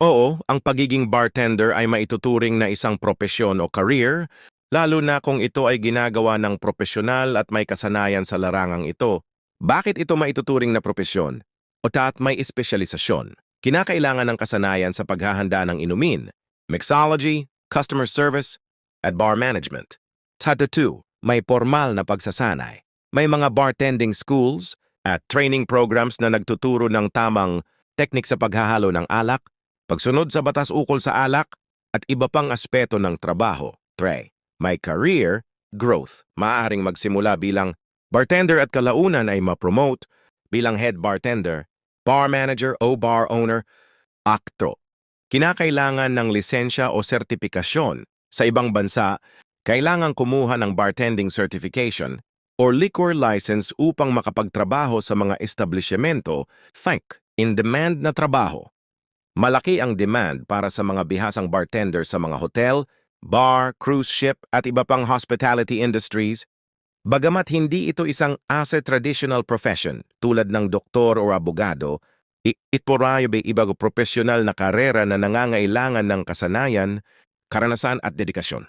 Oo, ang pagiging bartender ay maituturing na isang propesyon o career, lalo na kung ito ay ginagawa ng profesional at may kasanayan sa larangang ito. Bakit ito maituturing na propesyon? O tat may espesyalisasyon. Kinakailangan ng kasanayan sa paghahanda ng inumin, mixology, customer service, at bar management. Tat 2, may formal na pagsasanay. May mga bartending schools at training programs na nagtuturo ng tamang teknik sa paghahalo ng alak, pagsunod sa batas ukol sa alak, at iba pang aspeto ng trabaho. 3. May career growth. Maaaring magsimula bilang bartender at kalaunan ay ma-promote bilang head bartender, bar manager o bar owner, aktro. Kinakailangan ng lisensya o sertipikasyon. Sa ibang bansa, kailangan kumuha ng bartending certification or liquor license upang makapagtrabaho sa mga establishmento, in-demand na trabaho. Malaki ang demand para sa mga bihasang bartender sa mga hotel, bar, cruise ship at iba pang hospitality industries. Bagamat hindi ito isang traditional profession tulad ng doktor o abogado, ito rin ay ibang profesional na karera na nangangailangan ng kasanayan, karanasan at dedikasyon.